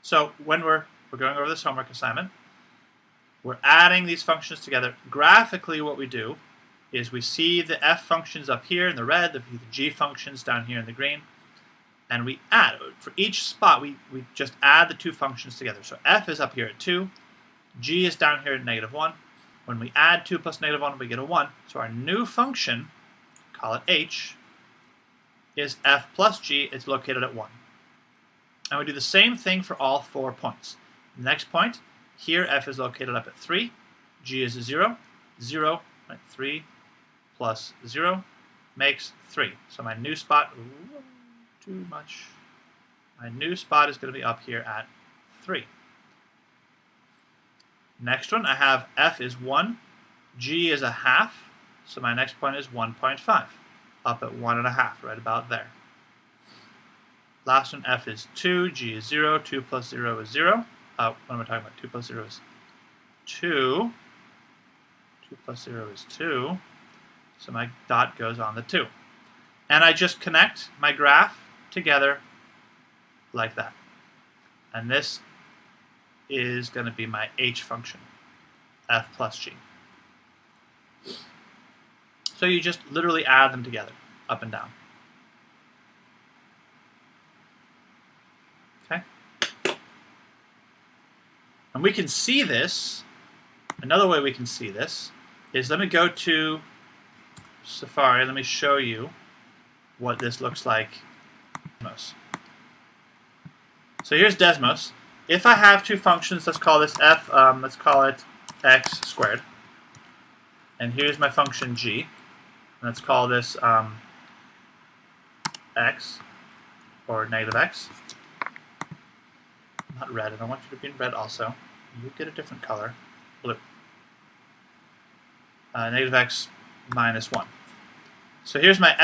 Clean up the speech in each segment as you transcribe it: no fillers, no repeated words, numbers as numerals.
So when we're going over this homework assignment, we're adding these functions together. Graphically, what we do is we see the f functions up here in the red, the g functions down here in the green, and we add. For each spot, we just add the two functions together. So f is up here at 2, g is down here at -1. When we add 2 plus -1, we get a 1. So our new function, call it h, is f plus g. It's located at 1. And we do the same thing for all 4 points. The next point, here f is located up at 3, g is a 0, 0, right, 3 plus 0 makes 3. So my new spot, too much. My new spot is going to be up here at 3. Next one, I have f is 1, g is a half, so my next point is 1.5, up at 1.5, right about there. Last one, f is 2, g is 0, 2 plus 0 is 0. What am I talking about? 2 plus 0 is 2. 2 plus 0 is 2. So my dot goes on the 2. And I just connect my graph together like that. And this is going to be my h function, f plus g. So you just literally add them together, up and down. Okay? And we can see this. Another way we can see this is, let me go to Safari. Let me show you what this looks like. So here's Desmos. If I have two functions, let's call this f, let's call it x squared. And here's my function g. Let's call this x, or -x. Not red, and I want you to be in red also. You get a different color, blue. -x minus 1. So here's my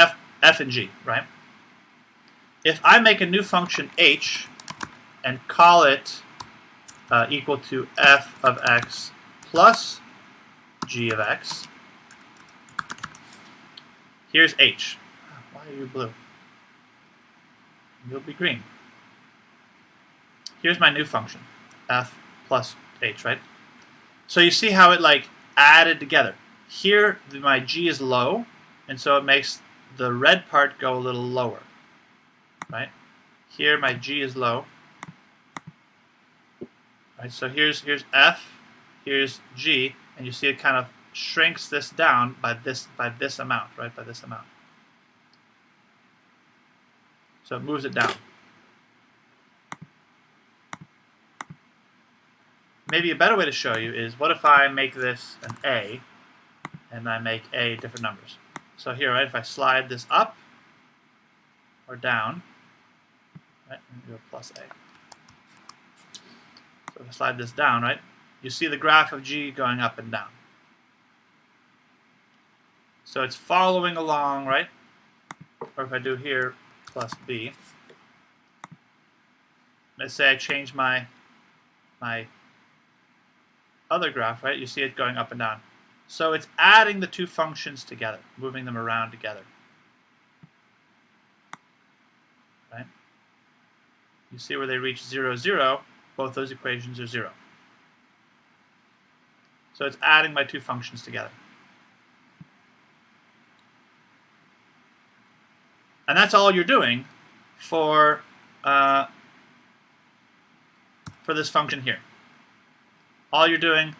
f and g, right? If I make a new function h and call it equal to f of x plus g of x, here's h. Why are you blue? You'll be green. Here's my new function, f plus h, right? So you see how it like added together. Here my g is low, and so it makes the red part go a little lower, right? Here my g is low, right? So here's f, here's g, and you see it kind of shrinks this down by this amount, right? By this amount. So it moves it down. Maybe a better way to show you is, what if I make this an a, and I make a different numbers? So here, right, if I slide this up or down, right, and go plus a. So if I slide this down, right, you see the graph of g going up and down. So it's following along, right? Or if I do here plus b, let's say I change my other graph, right? You see it going up and down. So it's adding the two functions together, moving them around together. Right? You see where they reach 0, 0, both those equations are 0. So it's adding my two functions together. And that's all you're doing for this function here. All you're doing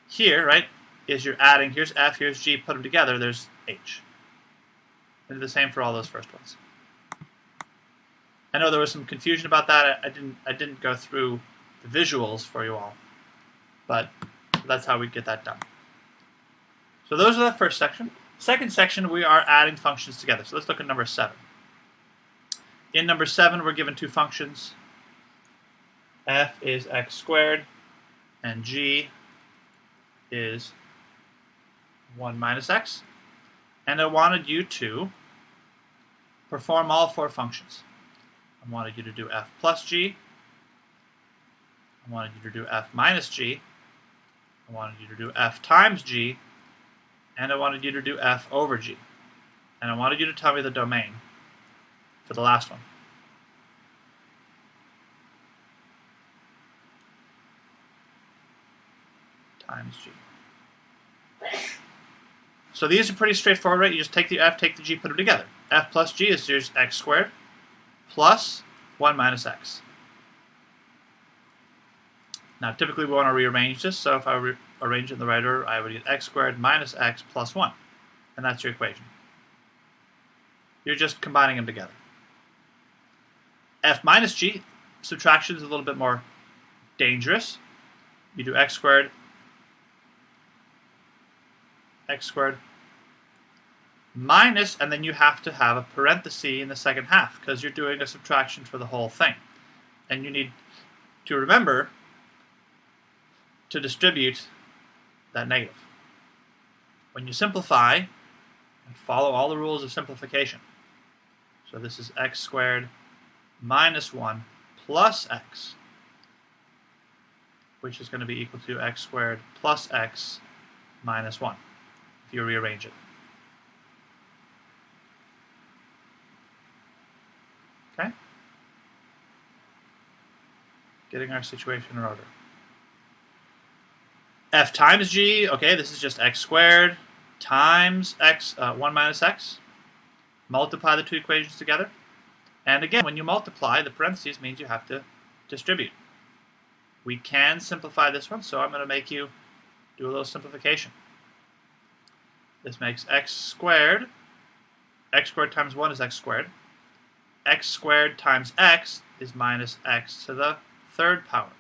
here, right, is you're adding, here's f, here's g, put them together, there's h. And do the same for all those first ones. I know there was some confusion about that. I didn't go through the visuals for you all, but that's how we get that done. So those are the first section. Second section, we are adding functions together. So let's look at number 7. In number 7, we're given two functions. F is x squared, and g is 1 minus x. And I wanted you to perform all 4 functions. I wanted you to do f plus g. I wanted you to do f minus g. I wanted you to do f times g. And I wanted you to do f over g. And I wanted you to tell me the domain for the last one. times g. So these are pretty straightforward, right? You just take the f, take the g, put them together. F plus g is just x squared plus 1 minus x. Now, typically we want to rearrange this, so if I arrange it in the right order, I would get x squared minus x plus 1. And that's your equation. You're just combining them together. F minus g, subtraction is a little bit more dangerous. You do x squared minus, and then you have to have a parenthesis in the second half because you're doing a subtraction for the whole thing. And you need to remember to distribute that negative. When you simplify, and follow all the rules of simplification. So this is x squared minus 1 plus x, which is going to be equal to x squared plus x minus 1, if you rearrange it. Okay? Getting our situation in order. F times g, okay, this is just x squared times x, 1 minus x. Multiply the two equations together. And again, when you multiply, the parentheses means you have to distribute. We can simplify this one, so I'm going to make you do a little simplification. This makes x squared times 1 is x squared. X squared times x is minus x to the third power.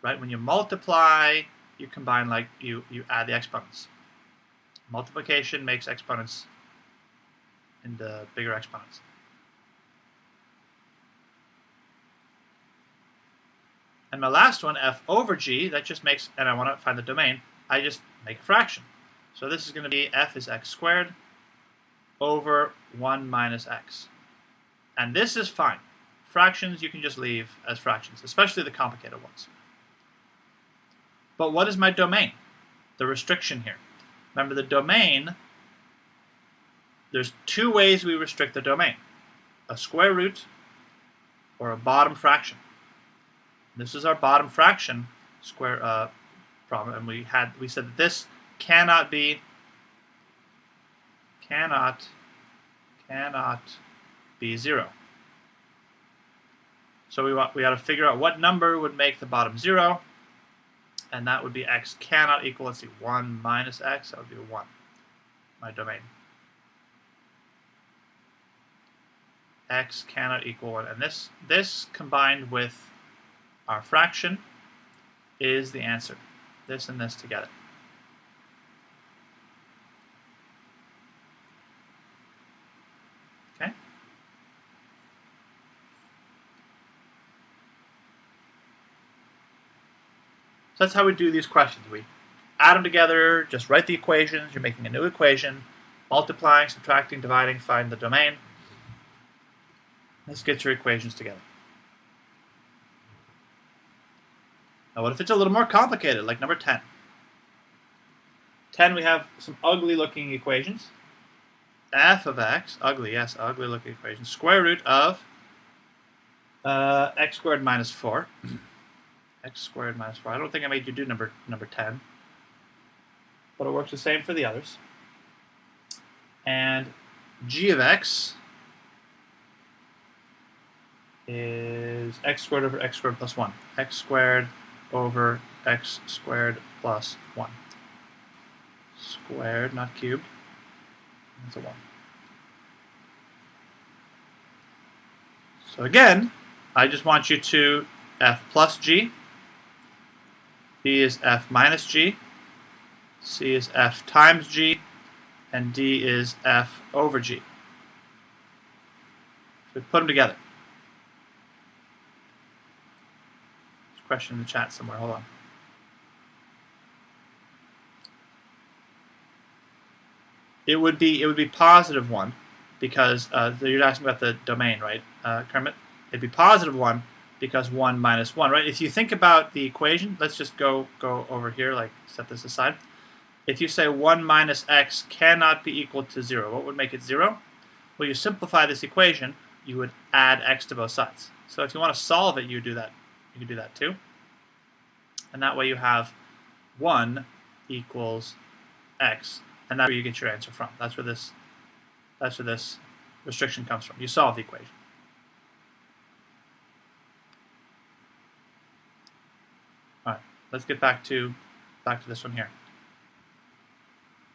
Right? When you multiply, you combine, like you add the exponents. Multiplication makes exponents into bigger exponents. And my last one, f over g, that just makes, and I want to find the domain, I just make a fraction. So this is going to be f is x squared over 1 minus x. And this is fine. Fractions you can just leave as fractions, especially the complicated ones. But what is my domain? The restriction here. Remember, the domain, there's two ways we restrict the domain. A square root or a bottom fraction. This is our bottom fraction square problem, and we said that this cannot be 0. So we got to figure out what number would make the bottom 0, and that would be x cannot equal, let's see, 1 minus x, that would be 1, my domain. X cannot equal 1, and this combined with our fraction is the answer. This and this together. Okay? So that's how we do these questions. We add them together, just write the equations, you're making a new equation, multiplying, subtracting, dividing, find the domain. Let's get your equations together. Now what if it's a little more complicated, like number 10? 10, we have some ugly looking equations. F of x, ugly, yes, ugly looking equation, square root of x squared minus 4. X squared minus 4. I don't think I made you do number 10. But it works the same for the others. And g of x is x squared over x squared plus 1. X squared over x squared plus 1. Squared, not cubed. That's a 1. So again, I just want you to f plus g, b is f minus g, c is f times g, and d is f over g. So put them together. There's a question in the chat somewhere. Hold on. It would be positive 1 because you're asking about the domain, right, Kermit? It'd be positive 1 because 1 minus 1, right? If you think about the equation, let's just go over here, like set this aside. If you say 1 minus x cannot be equal to 0, what would make it 0? Well, you simplify this equation, you would add x to both sides. So if you want to solve it, you do that. You can do that too. And that way you have 1 equals x, and that's where you get your answer from. That's where this restriction comes from. You solve the equation. All right, let's get back to this one here.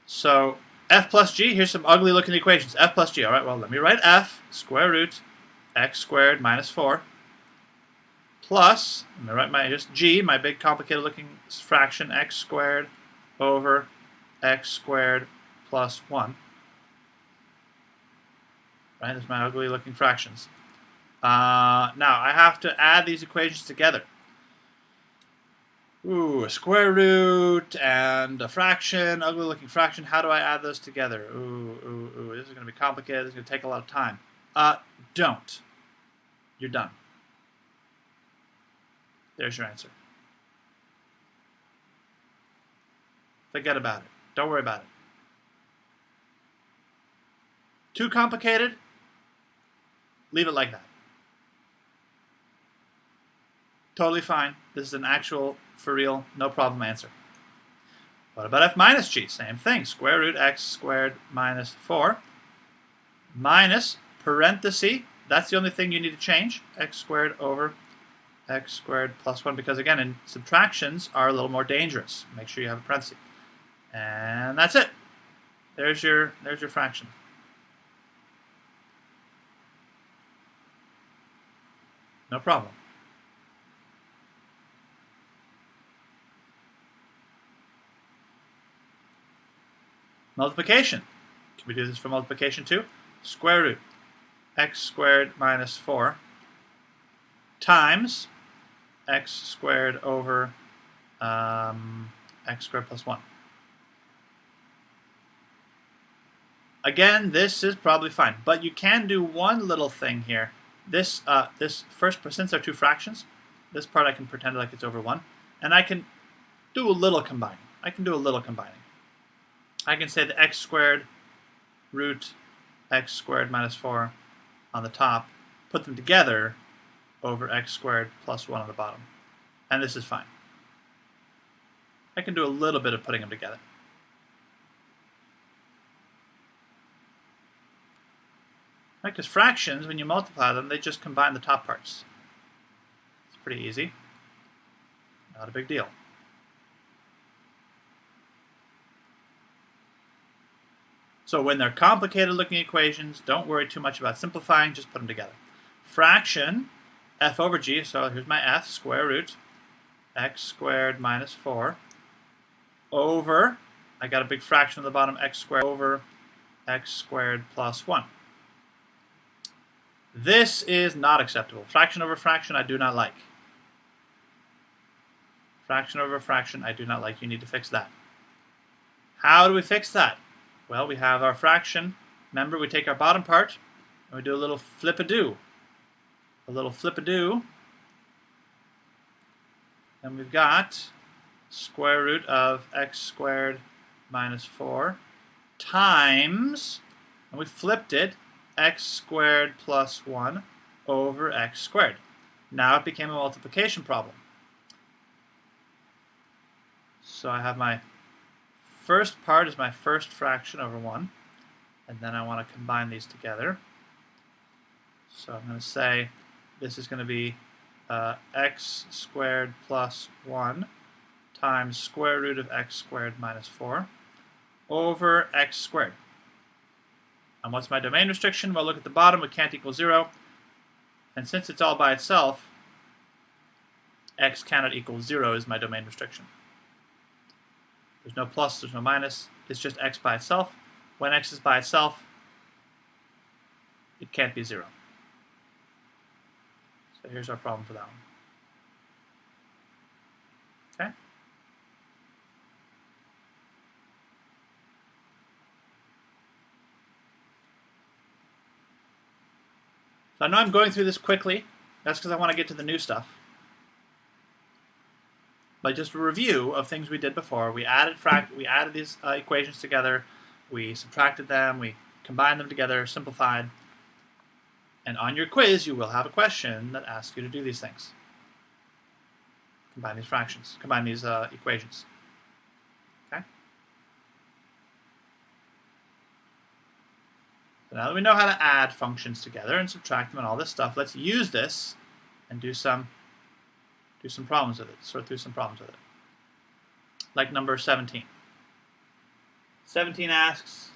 So f plus g, here's some ugly looking equations. F plus g, all right, well, let me write f, square root x squared minus 4, plus, I'm going to write here's g, my big complicated looking fraction, x squared over x squared plus 1. Right, there's my ugly looking fractions. Now, I have to add these equations together. Ooh, a square root and a fraction, ugly looking fraction. How do I add those together? Ooh, this is going to be complicated. This is going to take a lot of time. Don't. You're done. There's your answer. Forget about it. Don't worry about it. Too complicated? Leave it like that. Totally fine. This is an actual, for real, no problem answer. What about f minus g? Same thing. Square root x squared minus 4 minus parenthesis. That's the only thing you need to change. X squared over x squared plus 1. Because again, in subtractions are a little more dangerous. Make sure you have a parenthesis. And that's it. There's your fraction. No problem. Multiplication. Can we do this for multiplication too? Square root x squared minus 4 times x squared over x squared plus 1. Again, this is probably fine, but you can do one little thing here. This first, since they're two fractions, this part I can pretend like it's over 1, and I can do a little combining. I can say the x squared root x squared minus 4 on the top, put them together over x squared plus 1 on the bottom. And this is fine. I can do a little bit of putting them together. Right, because fractions, when you multiply them, they just combine the top parts. It's pretty easy. Not a big deal. So when they're complicated looking equations, don't worry too much about simplifying, just put them together. Fraction, f over g, so here's my f, square root x squared minus 4 over, I got a big fraction on the bottom, x squared over x squared plus 1. This is not acceptable. Fraction over fraction, I do not like. Fraction over fraction, I do not like. You need to fix that. How do we fix that? Well, we have our fraction. Remember, we take our bottom part and we do a little flip-a-do. A little flip-a-do. And we've got square root of x squared minus 4 times, and we flipped it, x squared plus 1 over x squared. Now it became a multiplication problem. So I have my first part is my first fraction over 1, and then I want to combine these together. So I'm going to say this is going to be x squared plus 1 times square root of x squared minus 4 over x squared. And what's my domain restriction? Well, look at the bottom, it can't equal 0. And since it's all by itself, x cannot equal 0 is my domain restriction. There's no plus, there's no minus, it's just x by itself. When x is by itself, it can't be 0. So here's our problem for that one. Okay? So I know I'm going through this quickly. That's because I want to get to the new stuff. But just a review of things we did before. We added these equations together. We subtracted them. We combined them together, simplified. And on your quiz, you will have a question that asks you to do these things. Combine these fractions. Combine these equations. Okay? So now that we know how to add functions together and subtract them and all this stuff, let's use this and do some problems with it, sort through some problems with it. Like number 17. 17 asks,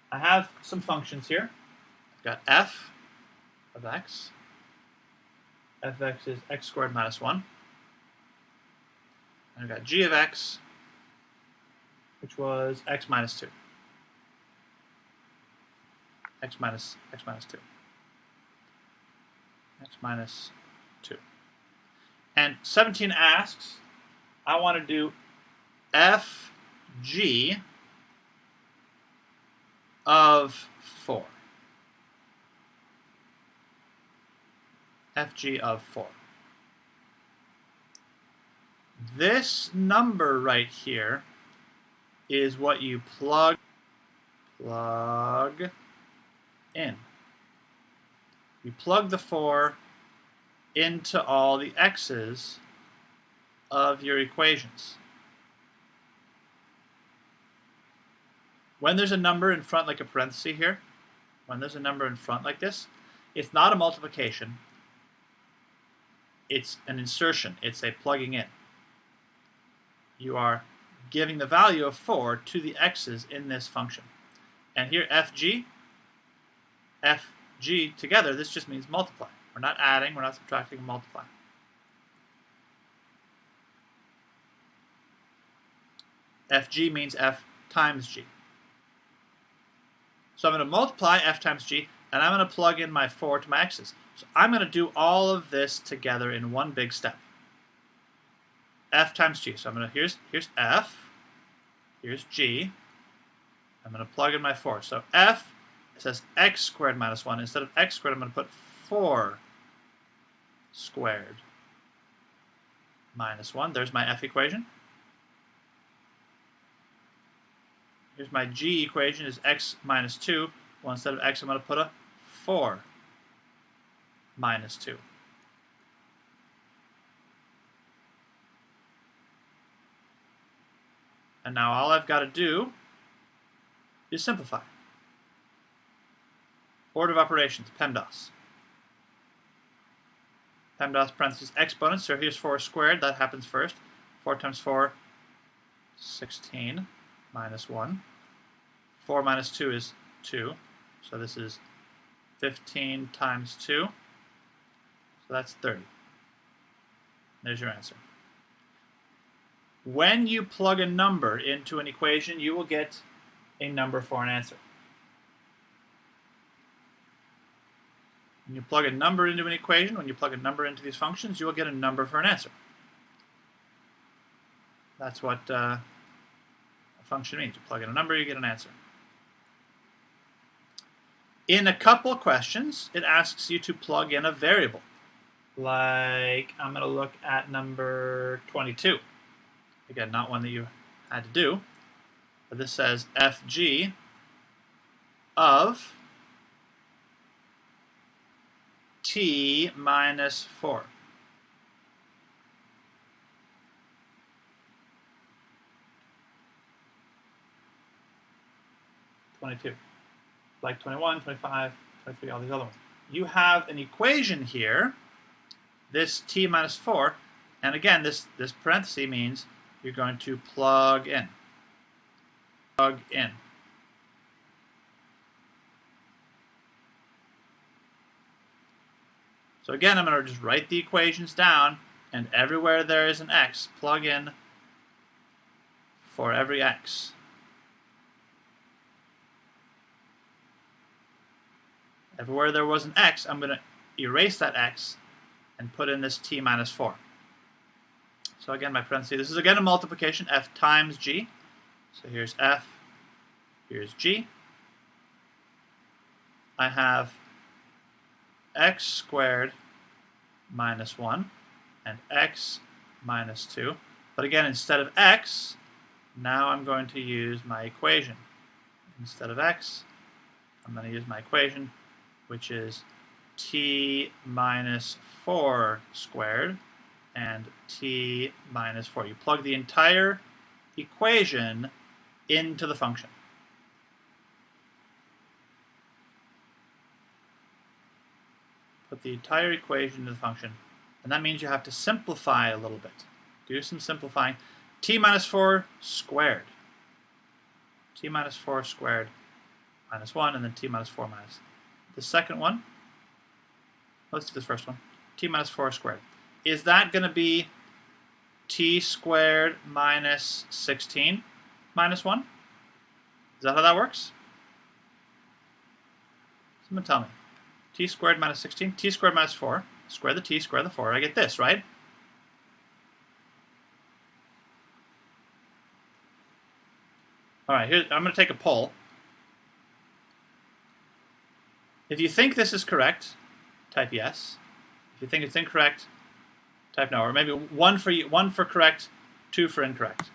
I have some functions here. I've got f of x. F of x is x squared minus 1. And I've got g of x, which was x minus 2. X minus 2. X minus 2. And 17 asks, I want to do fg of 4. Fg of 4. This number right here is what you plug in. You plug the 4 into all the x's of your equations. When there's a number in front, like a parenthesis here, when there's a number in front like this, it's not a multiplication. It's an insertion. It's a plugging in. You are giving the value of 4 to the x's in this function. And here, fg together, this just means multiply. We're not adding, we're not subtracting, multiply. Fg means f times g. So I'm going to multiply f times g, and I'm going to plug in my 4 to my x's. So I'm going to do all of this together in one big step. F times g. So I'm going to, here's f, here's g. I'm going to plug in my 4. So f, it says x squared minus 1. Instead of x squared, I'm going to put 4 squared minus 1. There's my f equation. Here's my g equation, is x minus 2. Well, instead of x, I'm going to put a 4 minus 2. And now all I've got to do is simplify. Order of operations, PEMDAS. PEMDAS parentheses exponents. So here's 4 squared. That happens first. 4 times 4, 16 minus 1. 4 minus 2 is 2. So this is 15 times 2. So that's 30. There's your answer. When you plug a number into an equation, you will get a number for an answer. When you plug a number into an equation, when you plug a number into these functions, you will get a number for an answer. That's what a function means. You plug in a number, you get an answer. In a couple questions, it asks you to plug in a variable. Like, I'm going to look at number 22. Again, not one that you had to do. But this says fg of t minus 4. Like 21, 25, 23, all these other ones. You have an equation here, this t minus 4, and again, this parenthesis means you're going to plug in. Plug in. So again, I'm going to just write the equations down, and everywhere there is an x, plug in for every x. Everywhere there was an x, I'm going to erase that x and put in this t minus 4. So again, my parentheses, this is again a multiplication, f times g. So here's f, here's g. I have x squared minus 1 and x minus 2. But again, instead of x, now I'm going to use my equation. Instead of x, I'm going to use my equation, which is t minus 4 squared and t minus 4. You plug the entire equation into the function. Put the entire equation into the function. And that means you have to simplify a little bit. Do some simplifying. T minus 4 squared. T minus 4 squared minus 1, and then T minus 4 minus. The second one, let's do this first one. T minus 4 squared. Is that going to be T squared minus 16 minus 1? Is that how that works? Someone tell me. T squared minus 16, T squared minus 4. Square the T, square the 4. I get this, right? All right, here, I'm going to take a poll. If you think this is correct, type yes. If you think it's incorrect, type no. Or maybe one for correct, 2 for incorrect.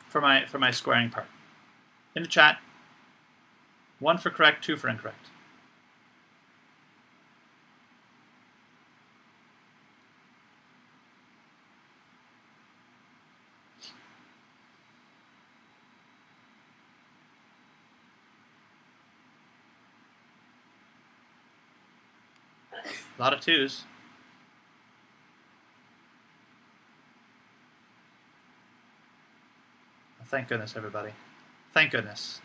For my squaring part. In the chat, 1 for correct, 2 for incorrect. A lot of 2s. Thank goodness, everybody. Thank goodness.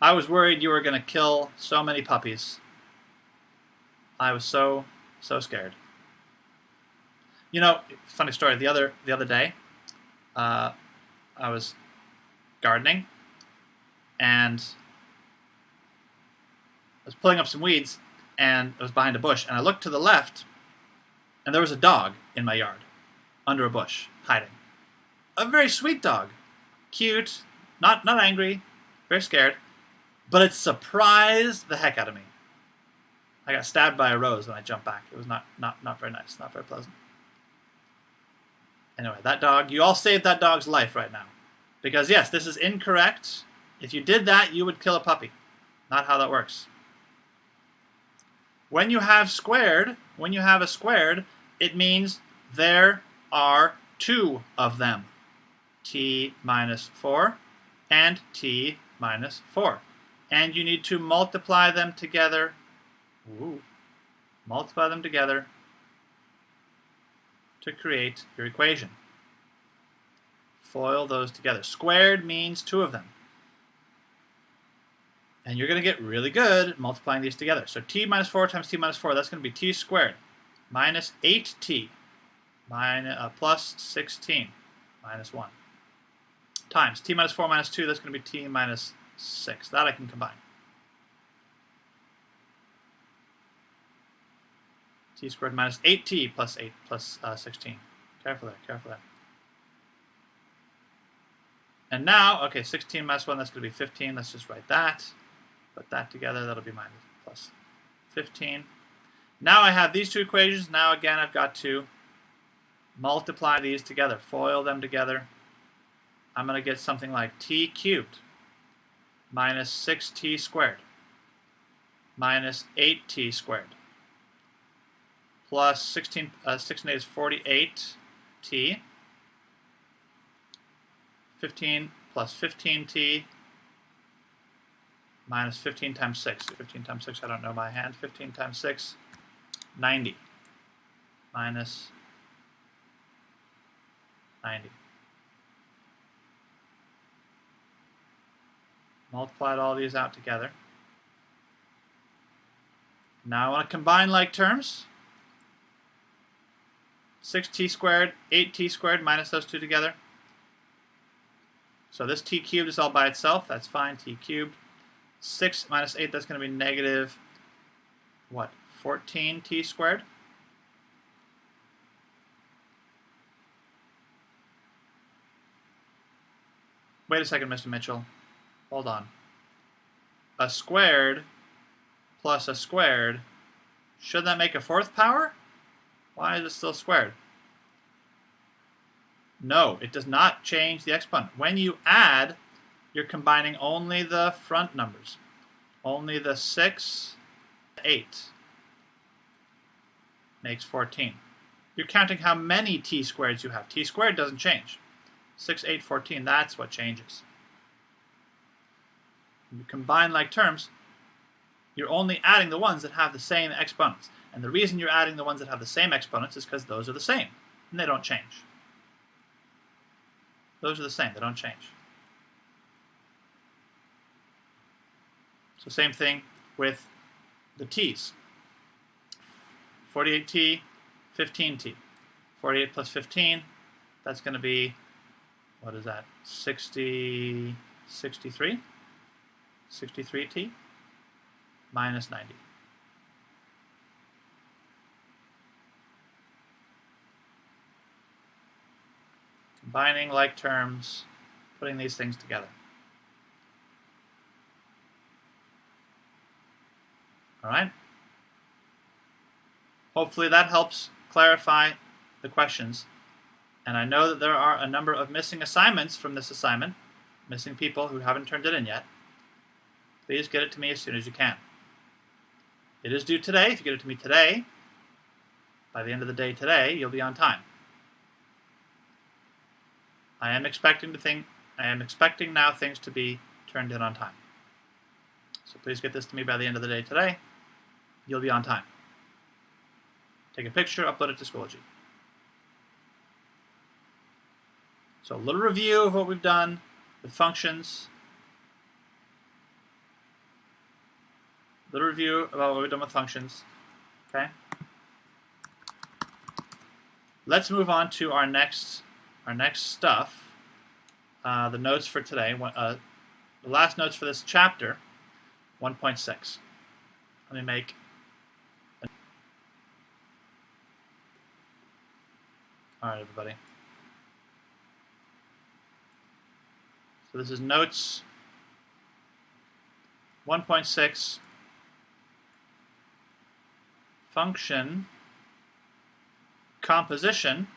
I was worried you were going to kill so many puppies. I was so scared. You know, funny story. The other day, I was gardening, and I was pulling up some weeds, and I was behind a bush, and I looked to the left, and there was a dog in my yard, under a bush, hiding. A very sweet dog. Cute, not angry, very scared, but it surprised the heck out of me. I got stabbed by a rose when I jumped back. It was not very nice, not very pleasant. Anyway, that dog, you all saved that dog's life right now. Because yes, this is incorrect. If you did that, you would kill a puppy. Not how that works. When you have a squared, it means there are 2 of them. T minus 4 and T minus 4. And you need to multiply them together. Multiply them together to create your equation. Foil those together. Squared means 2 of them. And you're going to get really good at multiplying these together. So T minus 4 times T minus 4, that's going to be T squared minus 8T plus 16 minus 1. Times T minus 4 minus 2, that's going to be T minus 6. That I can combine. T squared minus 8T plus 8 plus 16. Careful there. And now, okay, 16 minus 1, that's going to be 15. Let's just write that. Put that together, that'll be minus plus 15. Now I have these 2 equations. Now again, I've got to multiply these together, foil them together. I'm going to get something like T cubed minus 6T squared minus 8T squared plus 16 and 8 is 48T, 15 plus 15T minus 15 times 6. 15 times 6, I don't know by hand. 15 times 6, 90 minus 90. Multiplied all these out together. Now I want to combine like terms. 6T squared, 8T squared minus those 2 together. So this T cubed is all by itself. That's fine. T cubed. 6 minus 8, that's going to be negative, what, 14T squared? Wait a second, Mr. Mitchell. Hold on. A squared plus a squared, should that make a 4th power? Why is it still squared? No, it does not change the exponent. When you add, you're combining only the front numbers. Only the 6, 8 makes 14. You're counting how many t squareds you have. T squared doesn't change. 6, 8, 14, that's what changes. When you combine like terms, you're only adding the ones that have the same exponents. And the reason you're adding the ones that have the same exponents is because those are the same, and they don't change. Those are the same, they don't change. So same thing with the t's. 48t, 15t. 48 plus 15, that's going to be, what is that, 63? 63t minus 90. Combining like terms, putting these things together. All right? Hopefully that helps clarify the questions. And I know that there are a number of missing assignments from this assignment, missing people who haven't turned it in yet. Please get it to me as soon as you can. It is due today. If you get it to me today, by the end of the day today, you'll be on time. I am expecting now things to be turned in on time. So please get this to me by the end of the day today. You'll be on time. Take a picture, upload it to Schoology. So a little review of what we've done with functions. A little review about what we've done with functions. Okay. Let's move on to our next stuff. The notes for today. The last notes for this chapter, 1.6. Let me make. All right, everybody. So this is notes 1.6, function composition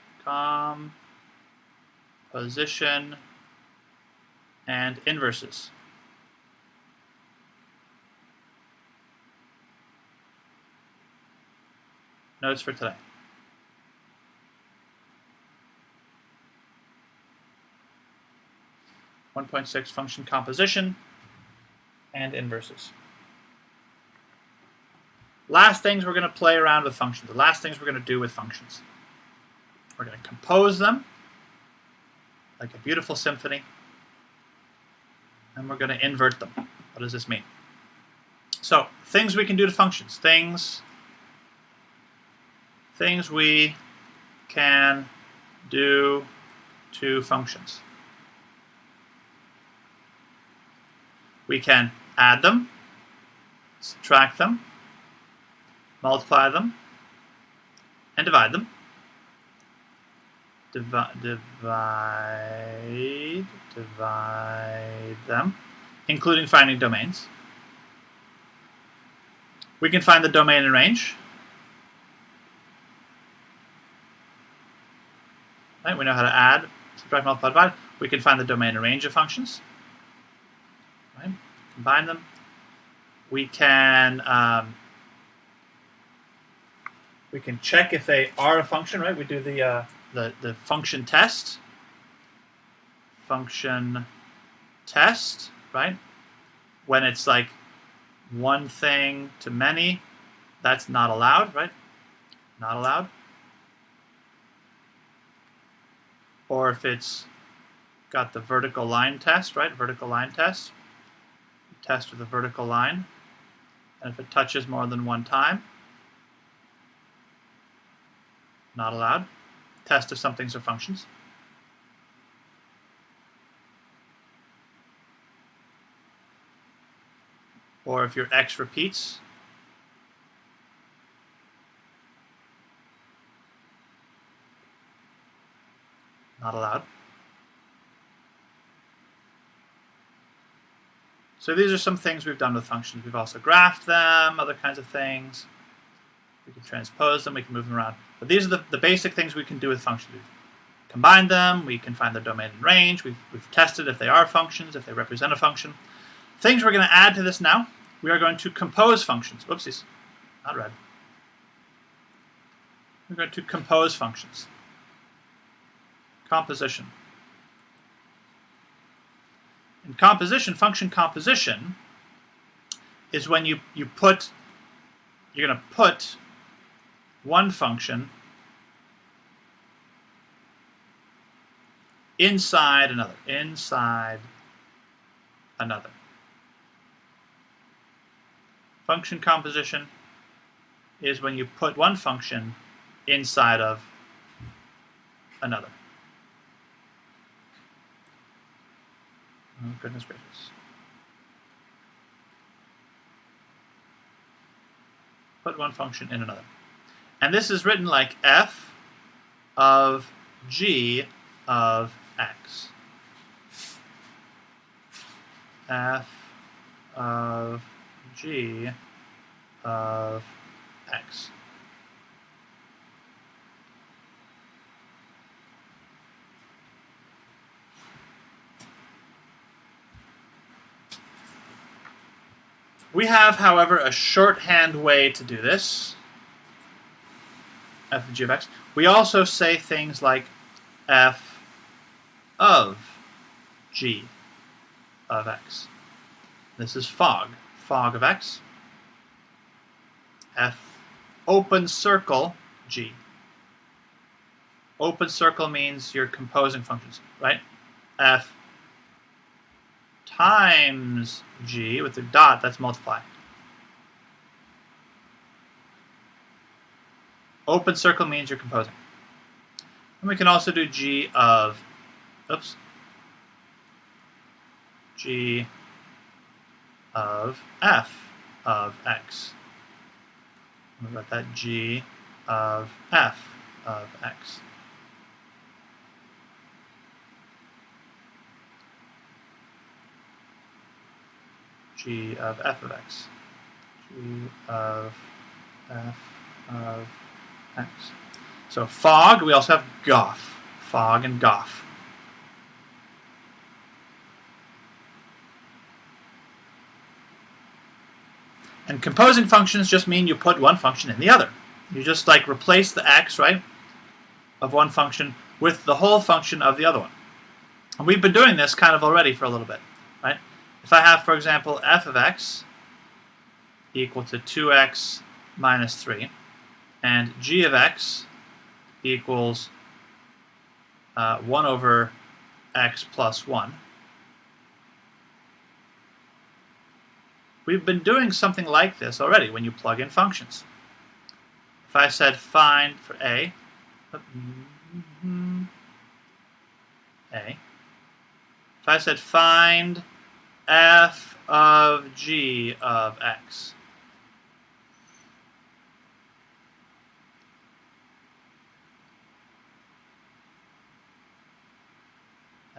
and inverses. Notes for today. Function composition and inverses. Last things we're going to play around with functions. The last things we're going to do with functions. We're going to compose them like a beautiful symphony, and we're going to invert them. What does this mean? So, things we can do to functions. Things we can do to functions. We can add them, subtract them, multiply them, and divide them. Divide them, including finding domains. We can find the domain and range. Right, we know how to add, subtract, multiply, divide. We can find the domain and range of functions. Right? Combine them. We can check if they are a function. Right? We do the function test. Function test. Right? When it's like one thing to many, that's not allowed. Right? Not allowed. Or if it's got the vertical line test. Right? Vertical line test. Test with a vertical line, and if it touches more than one time, not allowed. Test if some things are functions. Or if your x repeats, not allowed. So these are some things we've done with functions. We've also graphed them, other kinds of things. We can transpose them, we can move them around. But these are the basic things we can do with functions. We've combined them, we can find their domain and range, we've tested if they are functions, if they represent a function. Things we're going to add to this now, we are going to compose functions. Whoopsies, not red. We're going to compose functions. Composition. In composition, function composition is when you're going to put one function inside another. Function composition is when you put one function inside of another. Oh, goodness gracious. Put one function in another. And this is written like f of g of x. F of g of x. We have, however, a shorthand way to do this. F of g of x. We also say things like f of g of x. This is fog of x. F open circle g. Open circle means you're composing functions, right? F times g with the dot, that's multiply. Open circle means you're composing. And we can also do g of, g of f of x. What about that? G of f of x. G of f of x. G of f of x. So fog, we also have goff. Fog and goff. And composing functions just mean you put one function in the other. You just like replace the x, right, of one function with the whole function of the other one. And we've been doing this kind of already for a little bit, right? If I have, for example, f of x equal to 2x minus 3, and g of x equals 1 over x plus 1, we've been doing something like this already when you plug in functions. If I said find for a, if I said find f of g of x,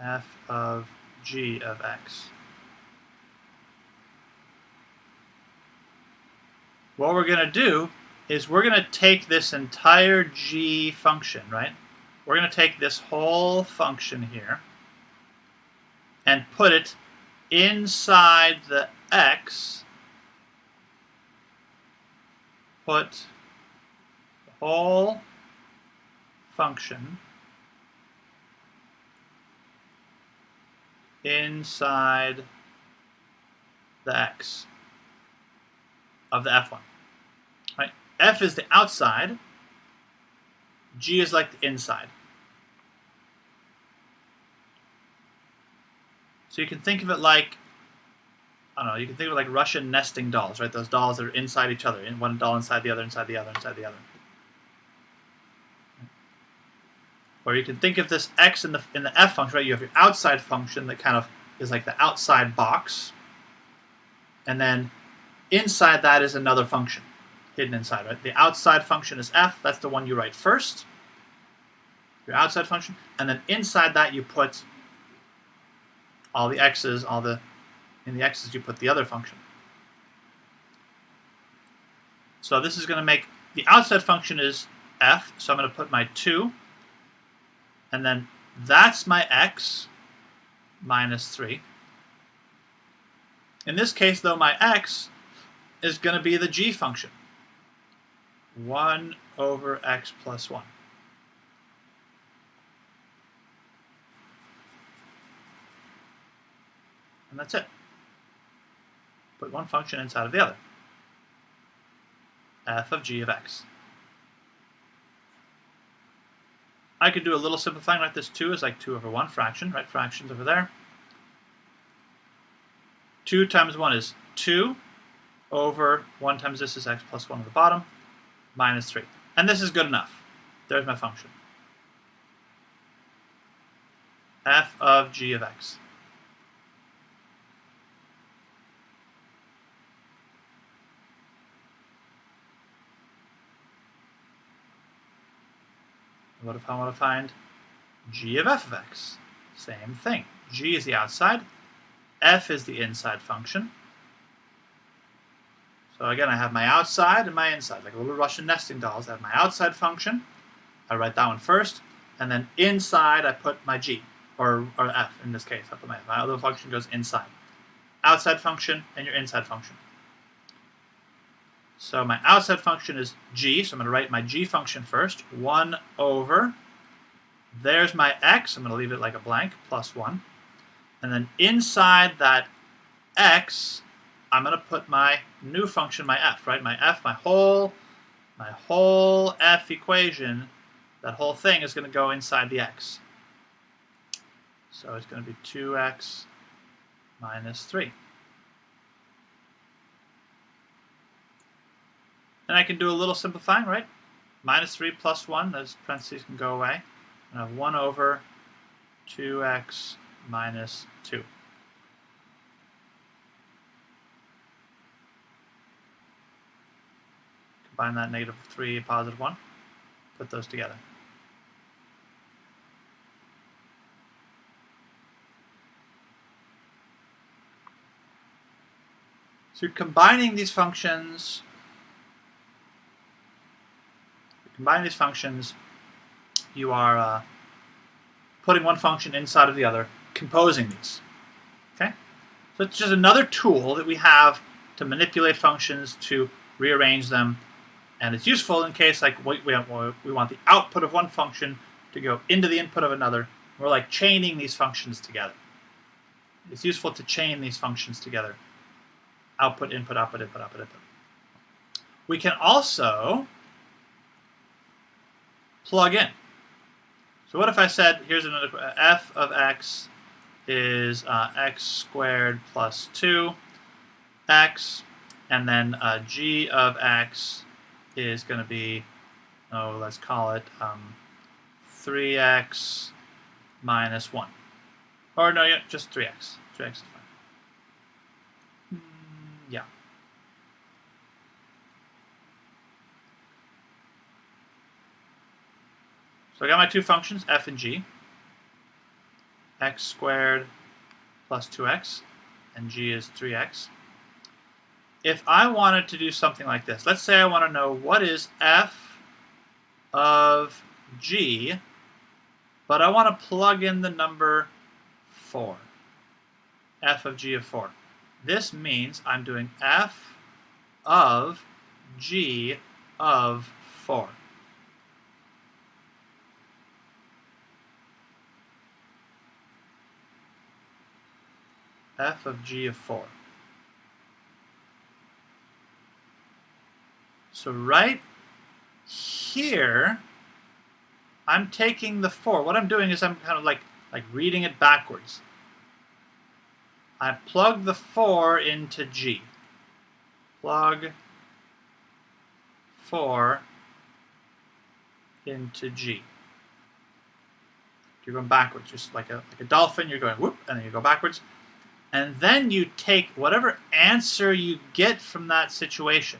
f of g of x, what we're going to do is we're going to take this entire g function, right? We're going to take this whole function here and put it inside the x. Put the whole function inside the x of the f1. Right? F is the outside, g is like the inside. So you can think of it like, I don't know, you can think of it like Russian nesting dolls, right? Those dolls that are inside each other, one doll inside the other, inside the other, inside the other. Or you can think of this x in the f function, right? You have your outside function that kind of is like the outside box, and then inside that is another function hidden inside, right? The outside function is f, that's the one you write first, your outside function, and then inside that you put all the x's, in the x's you put the other function. So this is going to make, the outside function is f, so I'm going to put my 2, and then that's my x minus 3. In this case, though, my x is going to be the g function, 1 over x plus 1. And that's it. Put one function inside of the other. F of g of x. I could do a little simplifying like this. 2 is like 2 over 1 fraction, right? Fractions over there. 2 times 1 is 2 over 1 times this is x plus 1 at the bottom, minus 3. And this is good enough. There's my function. F of g of x. What if I want to find g of f of x? Same thing. G is the outside. F is the inside function. So again, I have my outside and my inside, like little Russian nesting dolls. I have my outside function. I write that one first. And then inside, I put my g, or f in this case. I put my other function goes inside. Outside function and your inside function. So my outside function is g, so I'm going to write my g function first. 1 over, there's my x, I'm going to leave it like a blank, plus 1. And then inside that x, I'm going to put my new function, my f, right? My f, my whole f equation, that whole thing is going to go inside the x. So it's going to be 2x minus 3. And I can do a little simplifying, right? Minus 3 plus 1, those parentheses can go away. And I have 1 over 2x minus 2. Combine that negative 3, positive 1. Put those together. So you're combining these functions. You are putting one function inside of the other, composing these. Okay? So it's just another tool that we have to manipulate functions, to rearrange them, and it's useful in case like we want the output of one function to go into the input of another. We're like chaining these functions together. It's useful to chain these functions together. Output, input, output, input, output, input. We can also plug in. So what if I said, here's another, f of x is x squared plus 2x, and then g of x is going to be, let's call it 3x minus 1. Or no, yeah, just 3x. 3x is fine. Yeah. So I got my two functions, f and g. X squared plus 2x, and g is 3x. If I wanted to do something like this, let's say I want to know what is f of g, but I want to plug in the number 4. F of g of 4. This means I'm doing f of g of 4. F of g of 4. So right here, I'm taking the 4. What I'm doing is I'm kind of like reading it backwards. I plug the 4 into g. Plug 4 into g. You're going backwards, just like a dolphin. You're going whoop, and then you go backwards. And then you take whatever answer you get from that situation.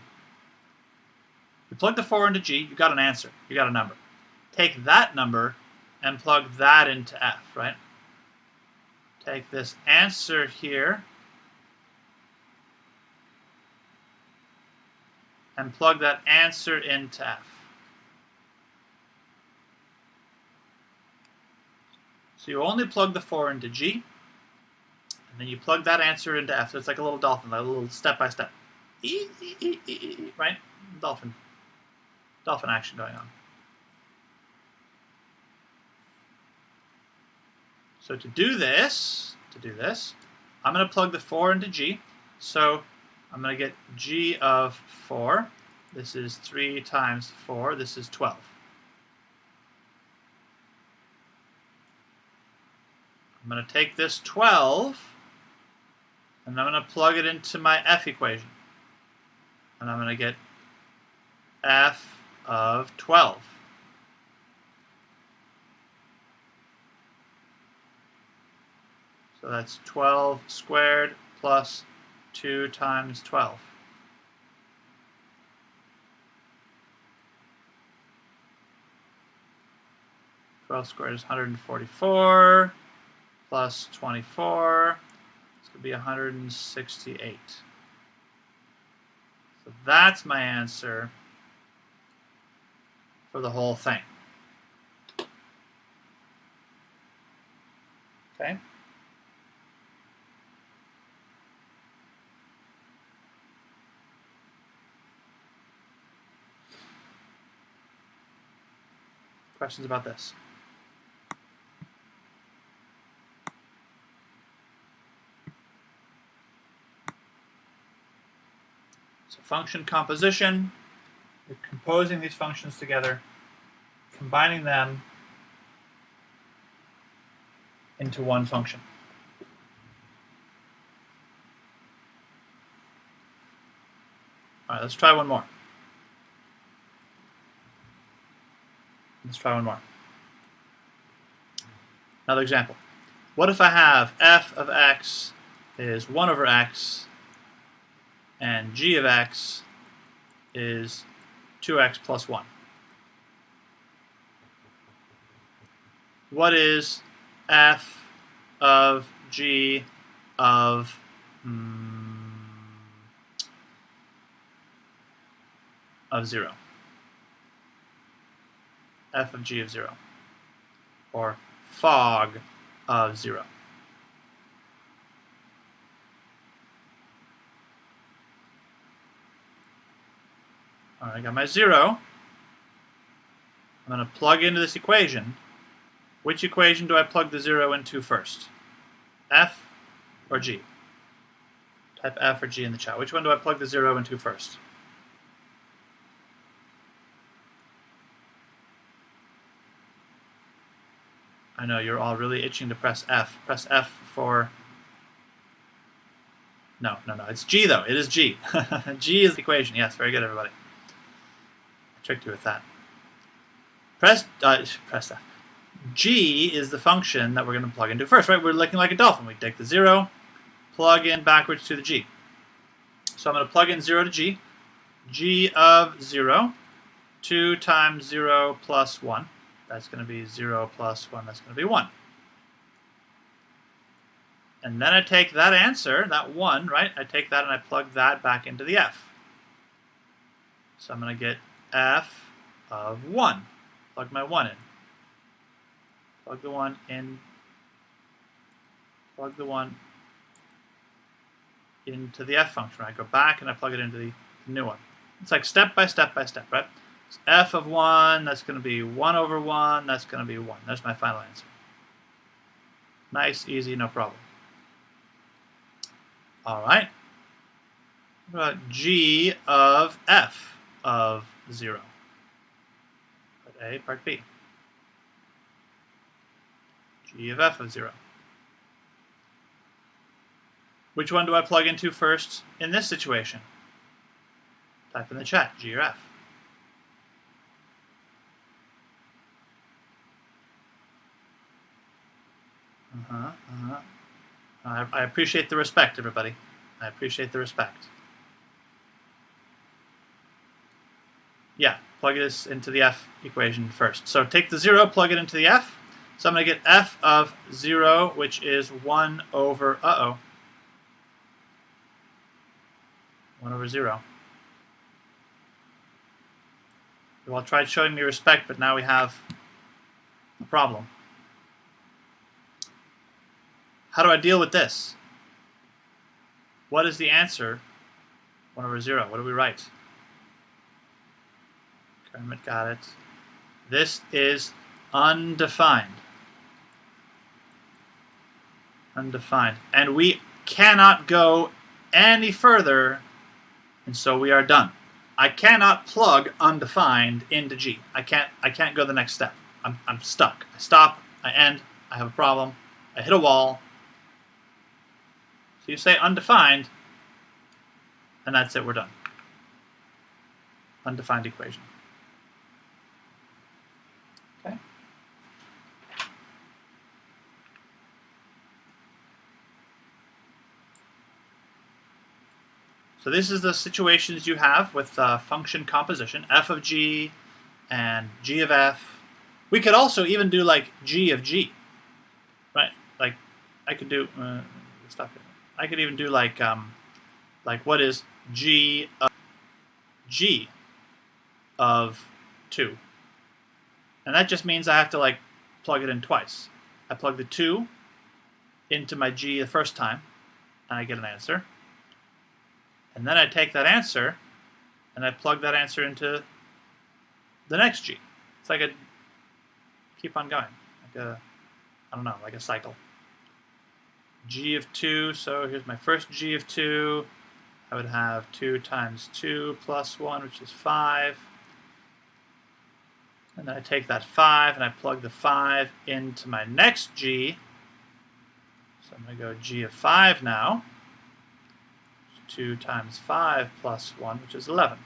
You plug the 4 into g, you got an answer. You got a number. Take that number and plug that into f, right? Take this answer here and plug that answer into f. So you only plug the 4 into g, and then you plug that answer into f. So it's like a little dolphin, like a little step-by-step. Right? Dolphin action going on. So to do this, I'm going to plug the 4 into g. So I'm going to get g of 4. This is 3 times 4. This is 12. I'm going to take this 12, and I'm going to plug it into my f equation. And I'm going to get f of 12. So that's 12 squared plus 2 times 12. Squared is 144 plus 24. It's going to be 168. So that's my answer for the whole thing. Okay? Questions about this? So function composition, you're composing these functions together, combining them into one function. All right, let's try one more. Let's try one more. Another example. What if I have f of x is 1 over x and g of x is 2x plus 1? What is f of g of of 0? F of g of 0, or fog of 0. All right, I got my 0. I'm going to plug into this equation. Which equation do I plug the 0 into first? F or G? Type F or G in the chat. Which one do I plug the 0 into first? I know you're all really itching to press F. Press F for... No. It's G, though. It is G. G is the equation. Yes, very good, everybody. I tricked you with that. Press F. G is the function that we're going to plug into first, right? We're looking like a dolphin. We take the 0, plug in backwards to the G. So I'm going to plug in 0 to G. G of 0, 2 times 0 plus 1. That's going to be 0 plus 1. That's going to be 1. And then I take that answer, that 1, right? I take that and I plug that back into the F. So I'm going to get F of 1. Plug my 1 in. Plug the 1 in. Plug the 1 into the F function. I go back and I plug it into the new one. It's like step by step by step, right? So F of 1, that's going to be 1 over 1. That's going to be 1. There's my final answer. Nice, easy, no problem. All right. What about G of F of 0? Part A, part B. G of F of 0. Which one do I plug into first in this situation? Type in the chat, G or F. I appreciate the respect, everybody. I appreciate the respect. Yeah, plug this into the F equation first. So take the 0, plug it into the F. So I'm going to get F of 0, which is 1 over, 1 over 0. You all tried showing me respect, but now we have a problem. How do I deal with this? What is the answer? 1 over 0. What do we write? Kermit got it. This is undefined. Undefined. And we cannot go any further, and so we are done. I cannot plug undefined into G. I can't go the next step. I'm stuck. I stop, I end, I have a problem, I hit a wall. So you say undefined, and that's it, we're done. Undefined equation. Okay. So this is the situations you have with function composition, f of g and g of f. We could also even do like g of g, right? Like I could do, stop it. I could even do like what is g of 2? And that just means I have to like plug it in twice. I plug the 2 into my g the first time, and I get an answer. And then I take that answer, and I plug that answer into the next g. It's like a keep on going, like a, I don't know, like a cycle. G of 2, so here's my first g of 2. I would have 2 times 2 plus 1, which is 5. And then I take that 5, and I plug the 5 into my next g. So I'm going to go g of 5 now. 2 times 5 plus 1, which is 11.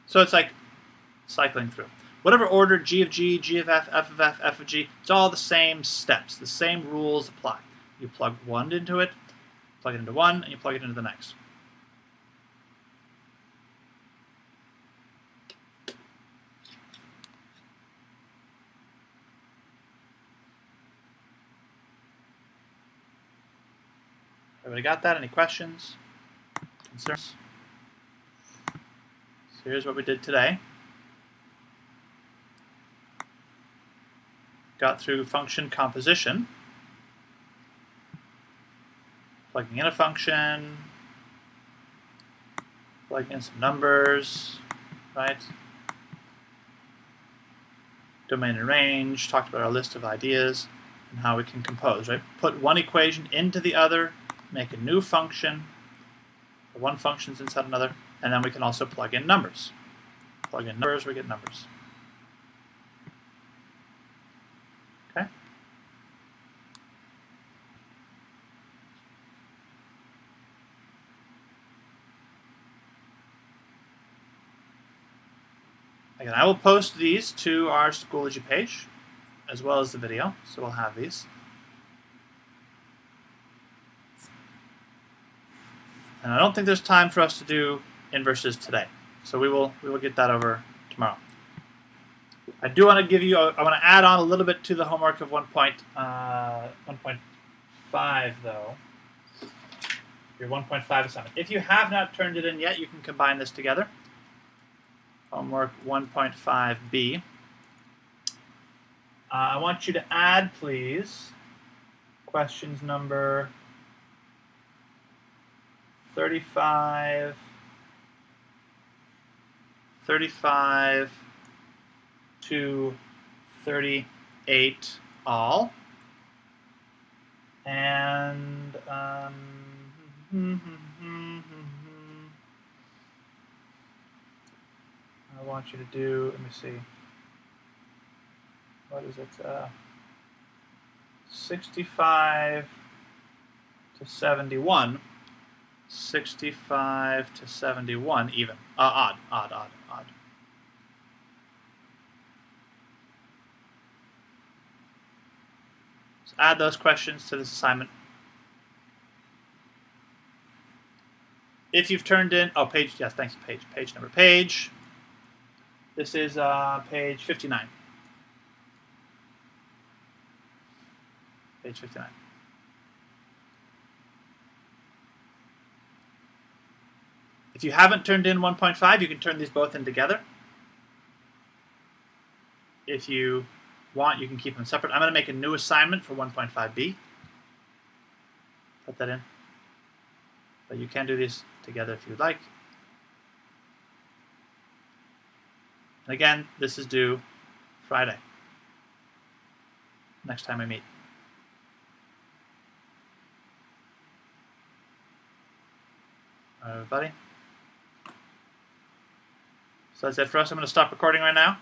So it's like cycling through. Whatever order, g of g, g of f, f of f, f of g, it's all the same steps. The same rules apply. You plug 1 into it, plug it into 1, and you plug it into the next. Everybody got that? Any questions? Concerns? So here's what we did today. Got through function composition. Plugging in a function. Plugging in some numbers, right? Domain and range. Talked about our list of ideas and how we can compose, right? Put one equation into the other. Make a new function. One function's inside another, and then we can also plug in numbers. Plug in numbers, we get numbers. Okay? Again, I will post these to our Schoology page, as well as the video, so we'll have these. And I don't think there's time for us to do inverses today, so we will get that over tomorrow. I do want to give you, I want to add on a little bit to the homework of 1.5 though. Your 1.5 assignment. If you have not turned it in yet, you can combine this together. Homework 1.5b. I want you to add, please, questions number 35 to 38 all. And I want you to do, let me see, what is it? 65 to 71. 65 to 71 even. Odd. So add those questions to this assignment. If you've turned in, page, yes, thanks, page number. This is page 59. Page 59. If you haven't turned in 1.5, you can turn these both in together. If you want, you can keep them separate. I'm going to make a new assignment for 1.5b. Put that in. But you can do these together if you'd like. And again, this is due Friday, next time we meet. All right, everybody. So that's it for us. I'm going to stop recording right now.